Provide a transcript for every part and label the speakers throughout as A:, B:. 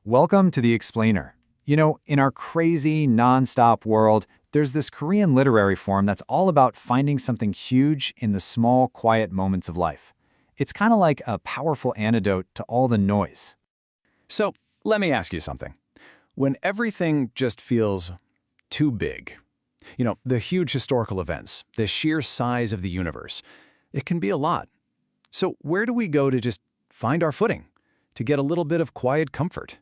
A: Welcome to The Explainer. You know, in our crazy, non-stop world, there's this Korean literary form that's all about finding something huge in the small, quiet moments of life. It's kind of like a powerful antidote to all the noise.
B: So, let me ask you something. When everything just feels too big, the huge historical events, the sheer size of the universe, it can be a lot. So where do we go to just find our footing, to get a little bit of quiet comfort?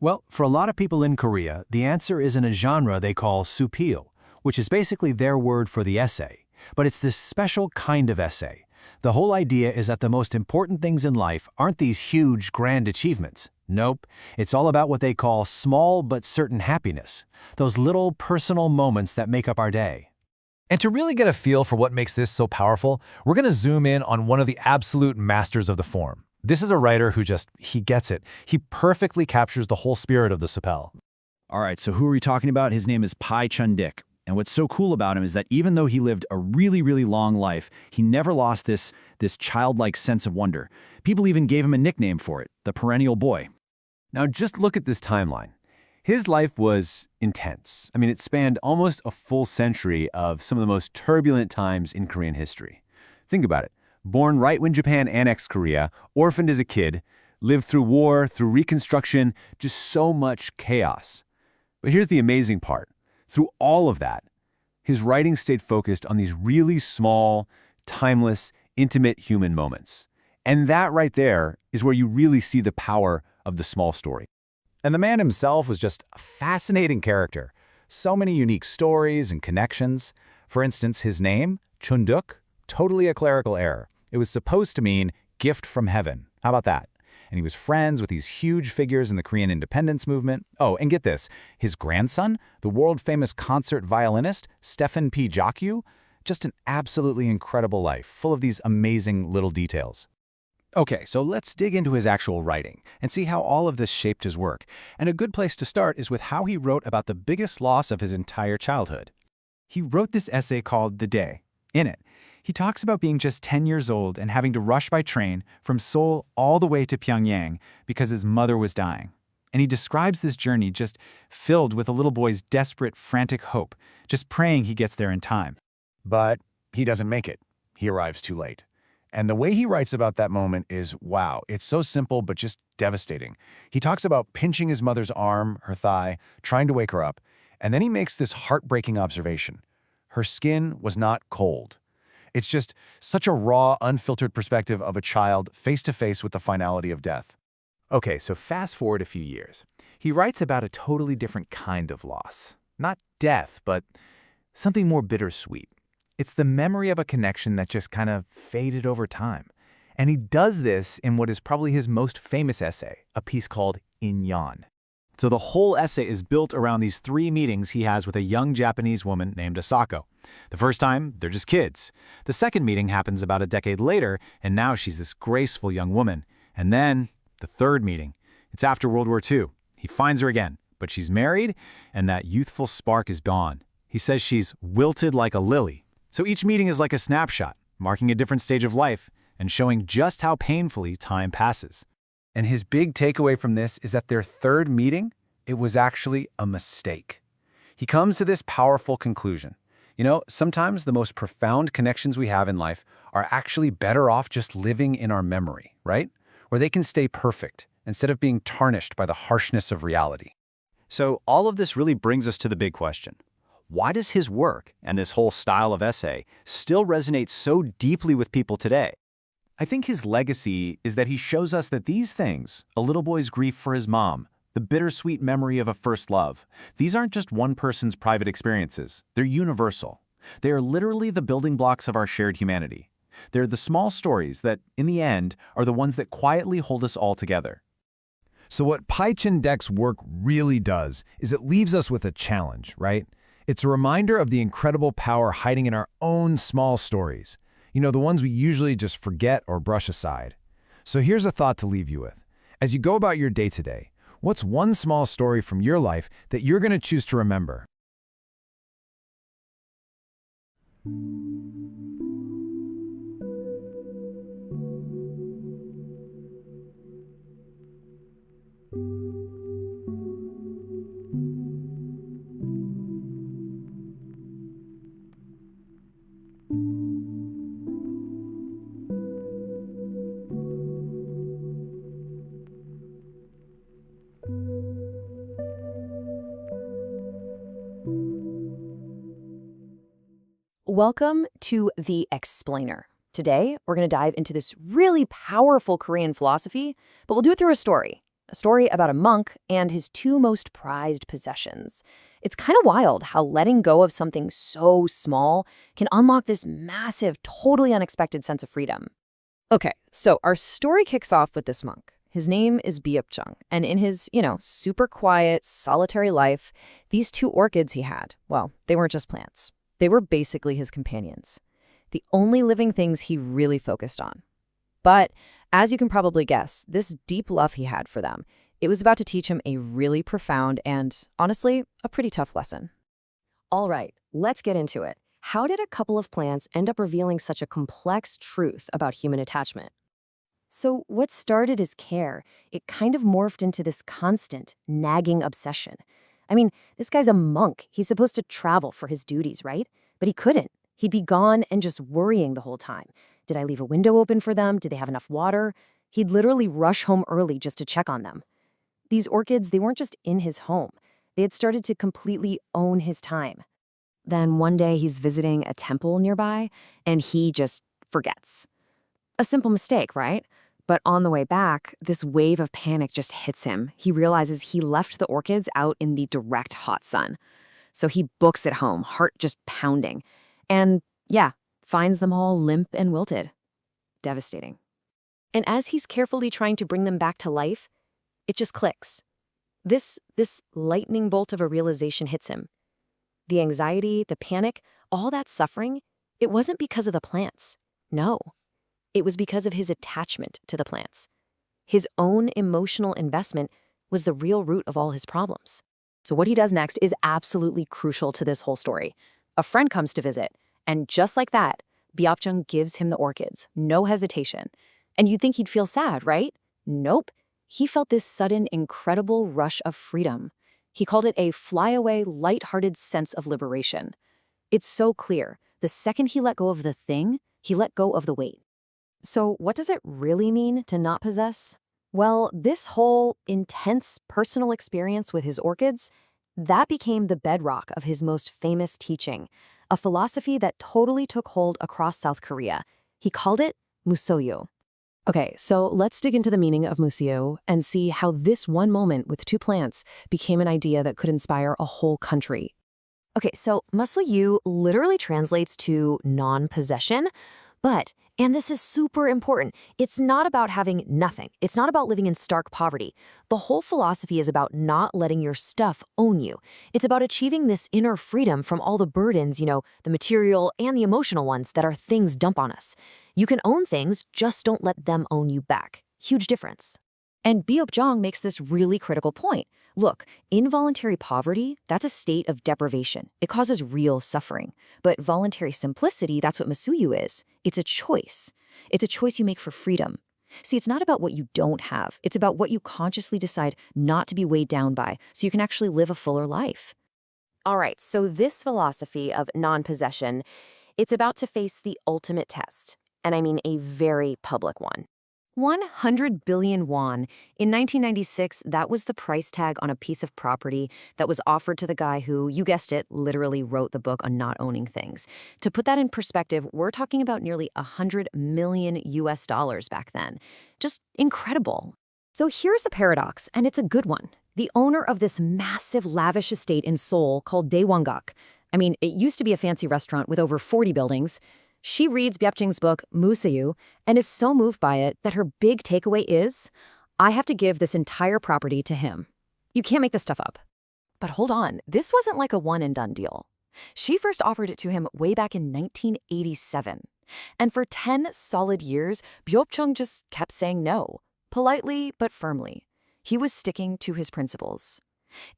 C: Well, for a lot of people in Korea, the answer is in a genre they call supil, which is basically their word for the essay. But it's this special kind of essay. The whole idea is that the most important things in life aren't these huge, grand achievements. Nope, it's all about what they call small but certain happiness, those little personal moments that make up our day.
D: And to really get a feel for what makes this so powerful, we're going to zoom in on one of the absolute masters of the form. This is a writer who he gets it. He perfectly captures the whole spirit of the supel.
E: All right, so who are we talking about? His name is Chon-deuk. And what's so cool about him is that even though he lived a really, really long life, he never lost this childlike sense of wonder. People even gave him a nickname for it, the perennial boy.
C: Now just look at this timeline. His life was intense. It spanned almost a full century of some of the most turbulent times in Korean history. Think about it. Born right when Japan annexed Korea, orphaned as a kid, lived through war, through Reconstruction, just so much chaos. But here's the amazing part. Through all of that, his writing stayed focused on these really small, timeless, intimate human moments. And that right there is where you really see the power of the small story.
D: And the man himself was just a fascinating character. So many unique stories and connections. For instance, his name, Chon-deuk, totally a clerical error. It was supposed to mean gift from heaven. How about that? And he was friends with these huge figures in the Korean independence movement. Oh, and get this, his grandson, the world-famous concert violinist, Stephen P. Jockew, just an absolutely incredible life, full of these amazing little details. Okay, so let's dig into his actual writing and see how all of this shaped his work. And a good place to start is with how he wrote about the biggest loss of his entire childhood.
A: He wrote this essay called The Day. In it, he talks about being just 10 years old and having to rush by train from Seoul all the way to Pyongyang because his mother was dying. And he describes this journey just filled with a little boy's desperate, frantic hope, just praying he gets there in time.
B: But he doesn't make it. He arrives too late. And the way he writes about that moment is, wow, it's so simple but just devastating. He talks about pinching his mother's arm, her thigh, trying to wake her up, and then he makes this heartbreaking observation. Her skin was not cold. It's just such a raw, unfiltered perspective of a child face-to-face with the finality of death.
D: Okay, so fast forward a few years. He writes about a totally different kind of loss. Not death, but something more bittersweet. It's the memory of a connection that just kind of faded over time. And he does this in what is probably his most famous essay, a piece called Inyon. So the whole essay is built around these 3 meetings he has with a young Japanese woman named Asako. The first time, they're just kids. The second meeting happens about a decade later, and now she's this graceful young woman. And then, the third meeting. It's after World War II. He finds her again, but she's married, and that youthful spark is gone. He says she's wilted like a lily. So each meeting is like a snapshot, marking a different stage of life, and showing just how painfully time passes.
C: And his big takeaway from this is that their third meeting, it was actually a mistake. He comes to this powerful conclusion. Sometimes the most profound connections we have in life are actually better off just living in our memory, right? Where they can stay perfect instead of being tarnished by the harshness of reality.
E: So all of this really brings us to the big question. Why does his work and this whole style of essay still resonate so deeply with people today? I think his legacy is that he shows us that these things, a little boy's grief for his mom, the bittersweet memory of a first love, these aren't just one person's private experiences. They're universal. They are literally the building blocks of our shared humanity. They're the small stories that, in the end, are the ones that quietly hold us all together.
D: So what Chon-deuk's work really does is it leaves us with a challenge, right? It's a reminder of the incredible power hiding in our own small stories. The ones we usually just forget or brush aside. So here's a thought to leave you with. As you go about your day today, what's one small story from your life that you're going to choose to remember?
F: Welcome to The Explainer. Today, we're going to dive into this really powerful Korean philosophy, but we'll do it through a story about a monk and his two most prized possessions. It's kind of wild how letting go of something so small can unlock this massive, totally unexpected sense of freedom. Okay, so our story kicks off with this monk. His name is Beopjeong, and in his, super quiet, solitary life, these two orchids he had, well, they weren't just plants. They were basically his companions, the only living things he really focused on. But as you can probably guess, this deep love he had for them, it was about to teach him a really profound and, honestly, a pretty tough lesson. All right, let's get into it. How did a couple of plants end up revealing such a complex truth about human attachment? So what started as care, it kind of morphed into this constant, nagging obsession. I mean, this guy's a monk. He's supposed to travel for his duties, right? But he couldn't. He'd be gone and just worrying the whole time. Did I leave a window open for them? Did they have enough water? He'd literally rush home early just to check on them. These orchids, they weren't just in his home. They had started to completely own his time. Then one day he's visiting a temple nearby, and he just forgets. A simple mistake, right? But on the way back, this wave of panic just hits him. He realizes he left the orchids out in the direct hot sun. So he books it home, heart just pounding. And yeah, finds them all limp and wilted. Devastating. And as he's carefully trying to bring them back to life, it just clicks. This lightning bolt of a realization hits him. The anxiety, the panic, all that suffering, it wasn't because of the plants. No. It was because of his attachment to the plants. His own emotional investment was the real root of all his problems. So what he does next is absolutely crucial to this whole story. A friend comes to visit, and just like that, Beopjeong gives him the orchids, no hesitation. And you'd think he'd feel sad, right? Nope. He felt this sudden, incredible rush of freedom. He called it a flyaway, lighthearted sense of liberation. It's so clear. The second he let go of the thing, he let go of the weight. So what does it really mean to not possess? Well, this whole intense personal experience with his orchids, that became the bedrock of his most famous teaching, a philosophy that totally took hold across South Korea. He called it musoyo. Okay, so let's dig into the meaning of musoyo and see how this one moment with two plants became an idea that could inspire a whole country. Okay, so musoyo literally translates to non-possession, but, and this is super important, it's not about having nothing. It's not about living in stark poverty. The whole philosophy is about not letting your stuff own you. It's about achieving this inner freedom from all the burdens, the material and the emotional ones that our things dump on us. You can own things, just don't let them own you back. Huge difference. And Beopjeong makes this really critical point. Look, involuntary poverty, that's a state of deprivation. It causes real suffering. But voluntary simplicity, that's what musoyo is. It's a choice. It's a choice you make for freedom. See, it's not about what you don't have. It's about what you consciously decide not to be weighed down by, so you can actually live a fuller life. All right, so this philosophy of non-possession, it's about to face the ultimate test. And I mean a very public one. 100 billion won. In 1996, that was the price tag on a piece of property that was offered to the guy who, you guessed it, literally wrote the book on not owning things. To put that in perspective, we're talking about nearly 100 million US dollars back then. Just incredible. So here's the paradox, and it's a good one. The owner of this massive, lavish estate in Seoul called Yeong-bok, I mean, it used to be a fancy restaurant with over 40 buildings. She reads Beopjeong's book, musoyo, and is so moved by it that her big takeaway is, I have to give this entire property to him. You can't make this stuff up. But hold on, this wasn't like a one-and-done deal. She first offered it to him way back in 1987. And for 10 solid years, Beopjeong just kept saying no, politely but firmly. He was sticking to his principles.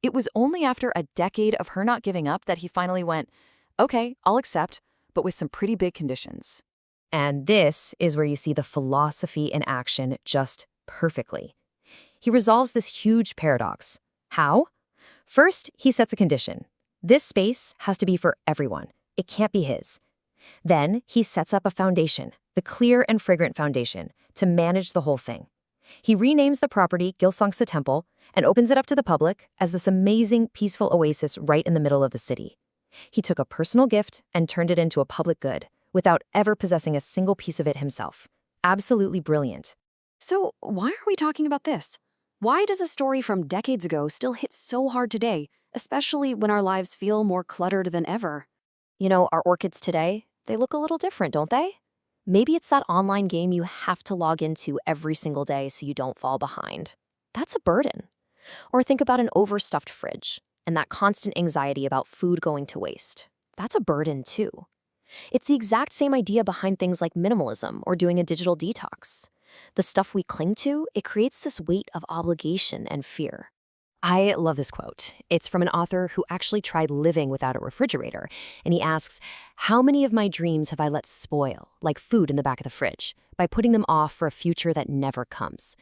F: It was only after a decade of her not giving up that he finally went, okay, I'll accept, but with some pretty big conditions. And this is where you see the philosophy in action just perfectly. He resolves this huge paradox. How? First, he sets a condition. This space has to be for everyone. It can't be his. Then he sets up a foundation, the clear and fragrant foundation, to manage the whole thing. He renames the property Gilsangsa Temple and opens it up to the public as this amazing, peaceful oasis right in the middle of the city. He took a personal gift and turned it into a public good, without ever possessing a single piece of it himself. Absolutely brilliant. So, why are we talking about this? Why does a story from decades ago still hit so hard today, especially when our lives feel more cluttered than ever? You know, our orchids today, they look a little different, don't they? Maybe it's that online game you have to log into every single day so you don't fall behind. That's a burden. Or think about an overstuffed fridge and that constant anxiety about food going to waste. That's a burden too. It's the exact same idea behind things like minimalism or doing a digital detox. The stuff we cling to, it creates this weight of obligation and fear. I love this quote. It's from an author who actually tried living without a refrigerator, and he asks, "How many of my dreams have I let spoil, like food in the back of the fridge, by putting them off for a future that never comes?"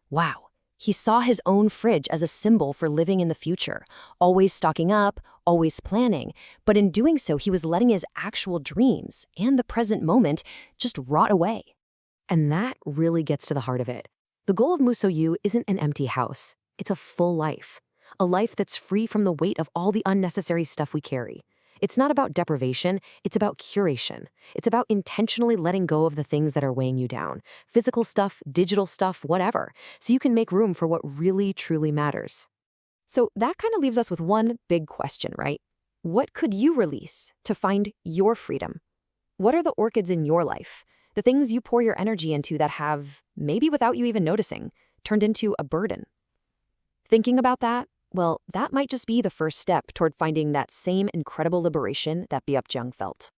F: Wow. He saw his own fridge as a symbol for living in the future, always stocking up, always planning, but in doing so, he was letting his actual dreams and the present moment just rot away. And that really gets to the heart of it. The goal of Musoyu isn't an empty house. It's a full life. A life that's free from the weight of all the unnecessary stuff we carry. It's not about deprivation, it's about curation. It's about intentionally letting go of the things that are weighing you down. Physical stuff, digital stuff, whatever. So you can make room for what really, truly matters. So that kind of leaves us with one big question, right? What could you release to find your freedom? What are the orchids in your life? The things you pour your energy into that have, maybe without you even noticing, turned into a burden. Thinking about that, well, that might just be the first step toward finding that same incredible liberation that Beopjeong felt.